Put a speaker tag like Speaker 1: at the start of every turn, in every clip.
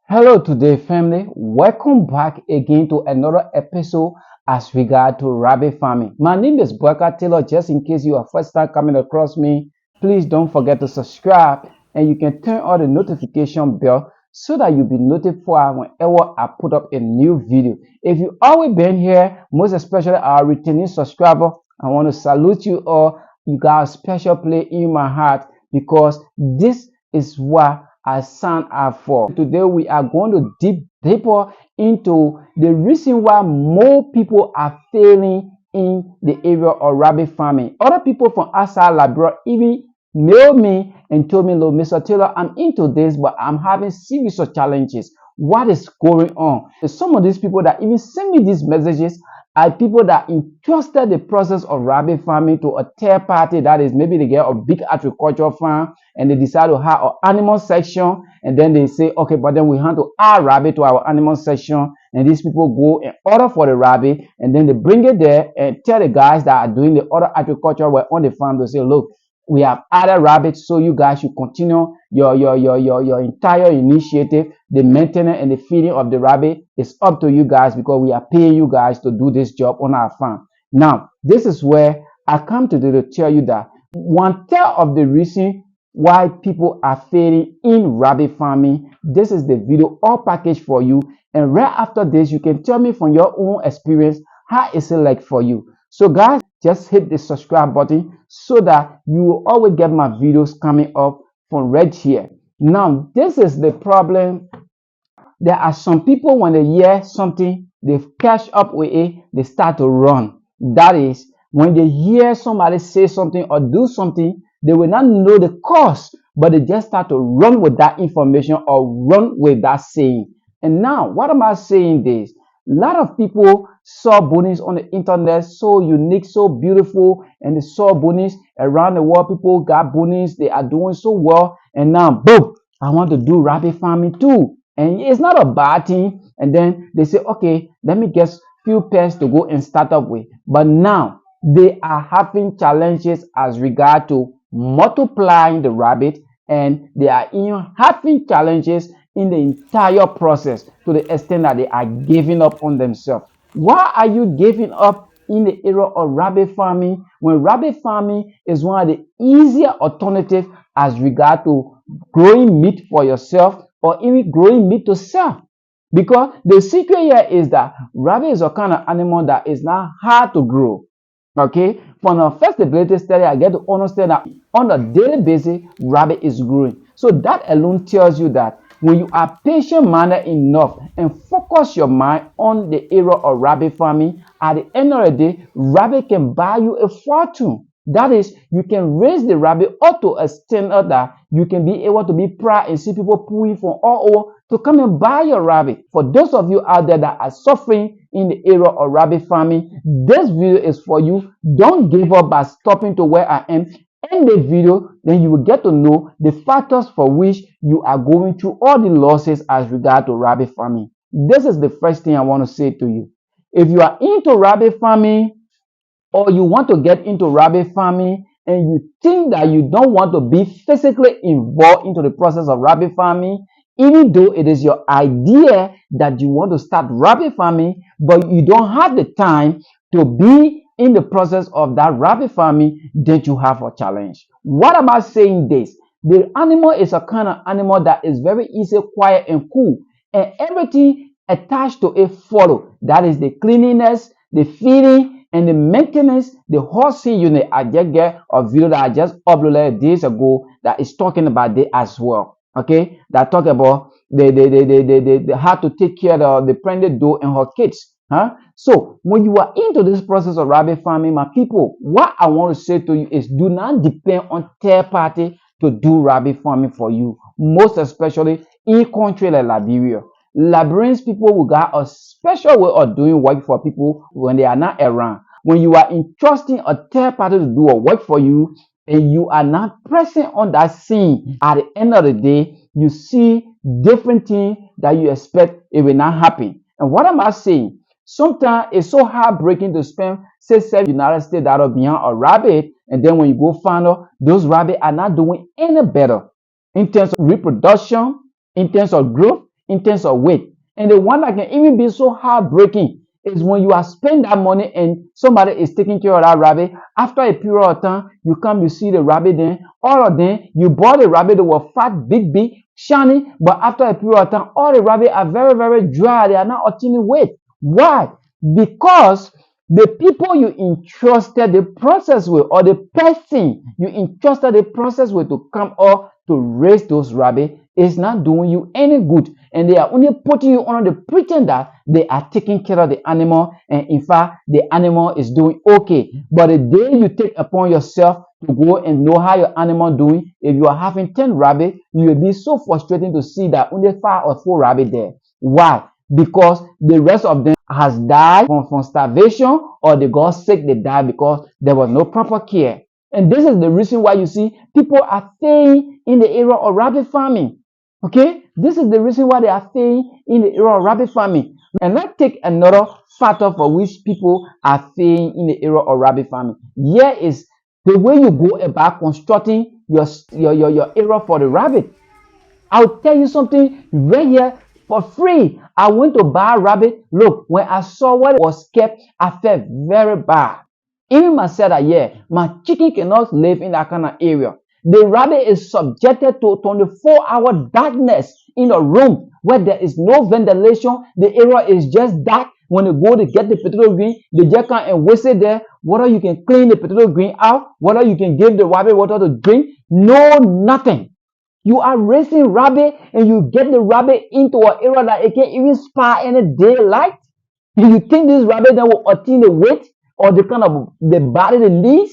Speaker 1: Hello today family, welcome back again to another episode as regard to rabbit farming. My name is Boyka Taylor. Just in case you are first time coming across me, please don't forget to subscribe and you can turn on the notification bell so that you'll be notified whenever I put up a new video. If you always been here, most especially our returning subscriber, I want to salute you all. You got a special place in my heart because this is what I signed up for. Today we are going to deep deeper into the reason why more people are failing in the area of rabbit farming. Other people from outside Liberia even mailed me and told me, look, Mr. Taylor, I'm into this, but I'm having serious challenges. What is going on? And some of these people that even send me these messages are people that entrusted the process of rabbit farming to a third party. That is, maybe they get a big agricultural farm and they decide to have an animal section, and then they say, okay, but then we have to add rabbit to our animal section, and these people go and order for the rabbit, and then they bring it there and tell the guys that are doing the other agriculture work on the farm to say, look, we have added rabbits, so you guys should continue your entire initiative. The maintenance and the feeding of the rabbit is up to you guys because we are paying you guys to do this job on our farm. Now, this is where I come to tell you that one third of the reason why people are failing in rabbit farming, this is the video all package for you. And right after this, you can tell me from your own experience, how is it like for you? So guys, just hit the subscribe button so that you will always get my videos coming up from right here. Now, this is the problem. There are some people, when they hear something, they catch up with it, they start to run. That is, when they hear somebody say something or do something, they will not know the cause, but they just start to run with that information or run with that saying. And now, what am I saying this? A lot of people saw bunnies on the internet, so unique, so beautiful, and they saw bunnies around the world. People got bunnies, they are doing so well, and now, boom, I want to do rabbit farming too. And it's not a bad thing. And then they say, okay, let me get few pairs to go and start up with. But now they are having challenges as regard to multiplying the rabbit, and they are even having challenges in the entire process to the extent that they are giving up on themselves. Why are you giving up in the area of rabbit farming when rabbit farming is one of the easier alternatives as regard to growing meat for yourself or even growing meat to sell? Because the secret here is that rabbit is a kind of animal that is not hard to grow. Okay, from a first ability study, I get to understand that on a daily basis, rabbit is growing. So that alone tells you that when you are patient-minded enough and focus your mind on the area of rabbit farming, at the end of the day, rabbit can buy you a fortune. That is, you can raise the rabbit up to a standard that you can be able to be proud and see people pulling from all over to come and buy your rabbit. For those of you out there that are suffering in the area of rabbit farming, this video is for you. Don't give up by stopping to where I am. End the video, then you will get to know the factors for which you are going through all the losses as regard to rabbit farming. This is the first thing I want to say to you. If you are into rabbit farming, or you want to get into rabbit farming and you think that you don't want to be physically involved into the process of rabbit farming, even though it is your idea that you want to start rabbit farming, but you don't have the time to be in the process of that rabbit farming, then you have a challenge. What am I saying this? The animal is a kind of animal that is very easy, quiet, and cool, and everything attached to it follow. That is the cleanliness, the feeding, and the maintenance. The horsey unit, I just get a video that I just uploaded days ago that is talking about this as well. Okay, that talk about the how to take care of the pregnant doe and her kids. So when you are into this process of rabbit farming, my people, what I want to say to you is do not depend on third party to do rabbit farming for you, most especially in country like Liberia. Liberians people will got a special way of doing work for people when they are not around. When you are entrusting a third party to do a work for you and you are not present on that scene, at the end of the day, you see different things that you expect it will not happen. And what am I saying? Sometimes it's so heartbreaking to spend, say, United States that are behind a rabbit, and then when you go find out, those rabbits are not doing any better in terms of reproduction, in terms of growth, in terms of weight. And the one that can even be so heartbreaking is when you are spending that money and somebody is taking care of that rabbit. After a period of time, you come, you see the rabbit then, all of them, you bought a rabbit that was fat, big, shiny, but after a period of time, all the rabbits are very, very dry. They are not attaining weight. Why? Because the people you entrusted the process with, or the person you entrusted the process with to come up to raise those rabbits, is not doing you any good, and they are only putting you under the pretense that they are taking care of the animal, and in fact the animal is doing okay. But the day you take upon yourself to go and know how your animal doing, if you are having 10 rabbits, you will be so frustrating to see that only 5 or 4 rabbits there. Why? Because the rest of them has died from starvation, or they got sick, they died because there was no proper care. And this is the reason why you see people are failing in the area of rabbit farming. Okay, this is the reason why they are failing in the area of rabbit farming. And let's take another factor for which people are failing in the area of rabbit farming. Here is the way you go about constructing your area for the rabbit. I'll tell you something right here for free. I went to buy a rabbit. Look, when I saw what was kept, I felt very bad. Even myself, my chicken cannot live in that kind of area. The rabbit is subjected to 24-hour darkness in a room where there is no ventilation. The area is just dark. When they go to get the potato green, they just come and waste it there. Whether you can clean the potato green out, whether you can give the rabbit water to drink, no, nothing. You are raising rabbit and you get the rabbit into an area that it can't even spy any daylight. Do you think this rabbit then will attain the weight or the kind of the body it needs?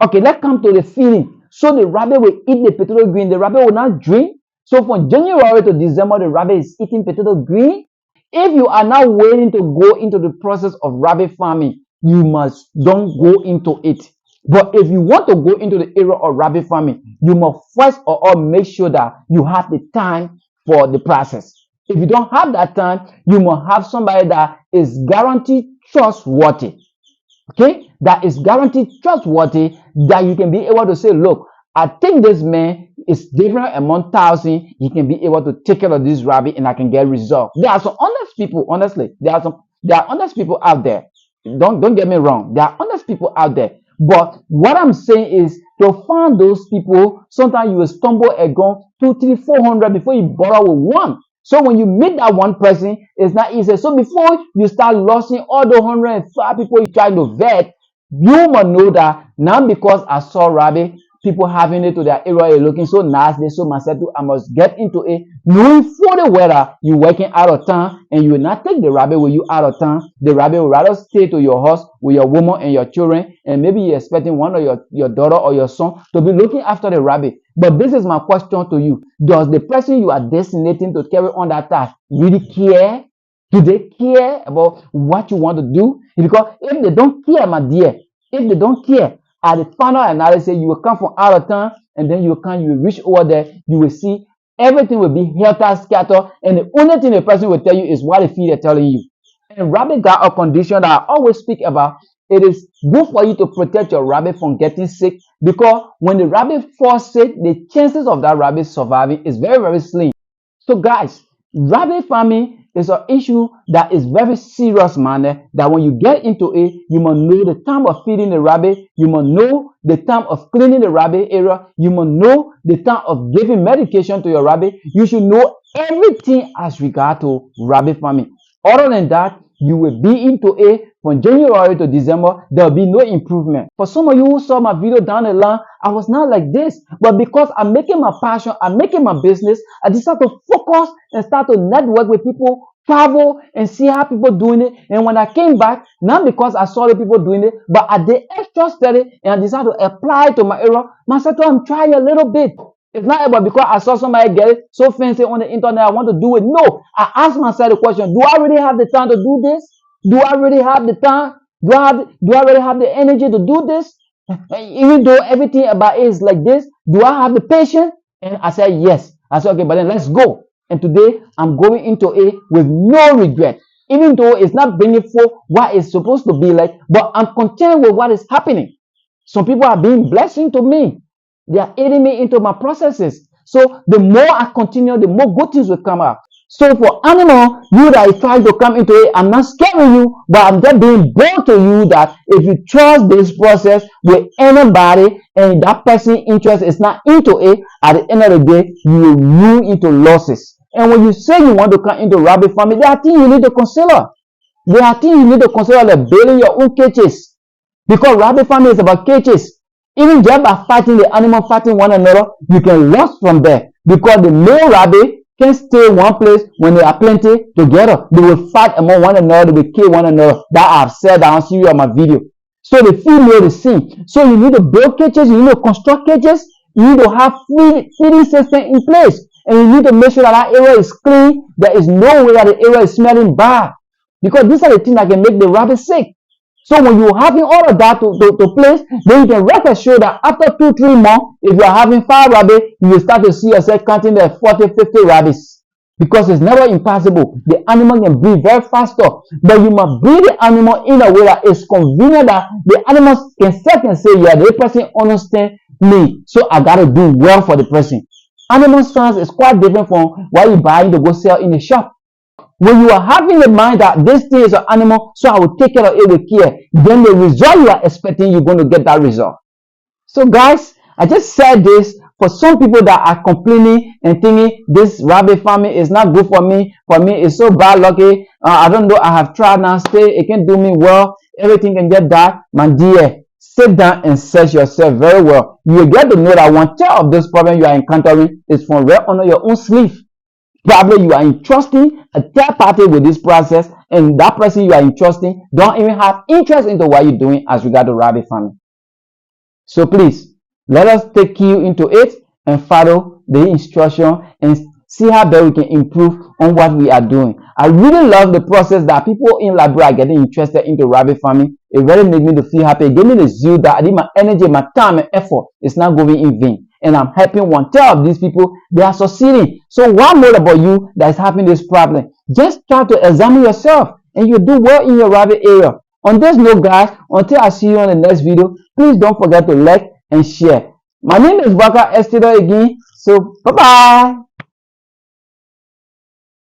Speaker 1: Okay, let's come to the feeding. So the rabbit will eat the potato green. The rabbit will not drink. So from January to December, the rabbit is eating potato green. If you are now waiting to go into the process of rabbit farming, you must don't go into it. But if you want to go into the area of rabbit farming, you must first of all make sure that you have the time for the process. If you don't have that time, you must have somebody that is guaranteed trustworthy. Okay, that is guaranteed trustworthy, that you can be able to say, look, I think this man is different among thousand. He can be able to take care of this rabbit and I can get results. There are some honest people, honestly. There are honest people out there. Don't get me wrong. There are honest people out there. But what I'm saying is, to find those people, sometimes you will stumble and go 200, 300, 400 before you bother with one. So when you meet that one person, it's not easy. So before you start losing all the 105 people you try to vet, you must know that now because I saw rabbit, people having it to their area, looking so nice, they so myself too, I must get into it, knowing fully whether you're working out of town and you will not take the rabbit with you out of town. The rabbit will rather stay to your house with your woman and your children, and maybe you're expecting one of your daughter or your son to be looking after the rabbit. But this is my question to you. Does the person you are designating to carry on that task really care? Do they care about what you want to do? Because if they don't care, my dear, if they don't care, at the final analysis, you will come from out of town, and then you will reach over there, you will see everything will be helter-skelter, and the only thing the person will tell you is what the feed are telling you. And rabbit got a condition that I always speak about. It is good for you to protect your rabbit from getting sick, because when the rabbit falls sick, the chances of that rabbit surviving is very, very slim. So guys, rabbit farming is an issue that is very serious, man. That when you get into it, you must know the time of feeding the rabbit. You must know the time of cleaning the rabbit area. You must know the time of giving medication to your rabbit. You should know everything as regard to rabbit farming. Other than that, you will be into it from January to December. There will be no improvement. For some of you who saw my video down the line, I was not like this. But because I'm making my passion, I'm making my business, I decided to focus and start to network with people, travel and see how people doing it. And when I came back, not because I saw the people doing it, but I did extra study and I decided to apply it to my area. Myself, I'm trying a little bit. It's not about because I saw somebody get it so fancy on the internet, I want to do it. No, I asked myself the question, do I really have the time to do this? Do I really have the time? Do I really have the energy to do this? Even though everything about it is like this, do I have the patience? And I said, yes. I said, okay, but then let's go. And today, I'm going into it with no regret. Even though it's not bringing forth what it's supposed to be like, but I'm content with what is happening. Some people are being blessing to me. They are aiding me into my processes. So the more I continue, the more good things will come out. So for animal, you that is trying to come into it, I'm not scaring you, but I'm just being bold to you that if you trust this process with anybody and that person interest is not into it, at the end of the day, you will run into losses. And when you say you want to come into rabbit farming, there are things you need to consider. There are things you need to consider, like building your own cages. Because rabbit farming is about cages. Even just by fighting the animal, fighting one another, you can lose from there. Because the male rabbit can stay one place when they are plenty together. They will fight among one another, they will kill one another. That I've said that I'll see you on my video. So the female is same. So you need to build cages, you need to construct cages, you need to have feeding system in place. And you need to make sure that that area is clean. There is no way that the area is smelling bad. Because these are the things that can make the rabbit sick. So when you're having all of that to place, then you can rest assured that after 2-3 months, if you are having 5 rabbits, you will start to see yourself counting the 40-50 rabbits. Because it's never impossible. The animal can breed very faster. But you must breed the animal in a way that is convenient, that the animal can say, yeah, the person understands me, so I got to do well for the person. Animal science is quite different from what you buy to go sell in the shop. When you are having the mind that this thing is an animal, so I will take care of it with care, then the result you are expecting, you're going to get that result. So guys, I just said this for some people that are complaining and thinking this rabbit farming is not good for me. For me, it's so bad lucky. I don't know. I have tried now. It can do me well. Everything can get that. My dear, sit down and search yourself very well. You will get to know that 1/3 of this problem you are encountering is from right under your own sleeve. Probably you are entrusting a third party with this process, and that person you are entrusting don't even have interest into what you're doing as regard to rabbit farming. So please, let us take you into it and follow the instruction and see how best we can improve on what we are doing. I really love the process that people in Liberia are getting interested into rabbit farming. It really makes me to feel happy. It gave me the zeal that I did my energy, my time, and effort is not going in vain. And I'm helping 1/3 of these people. They are succeeding. So what more about you that is having this problem? Just try to examine yourself and you do well in your rabbit area. On this note, guys, until I see you on the next video, please don't forget to like and share. My name is Baka Estido again. So bye-bye.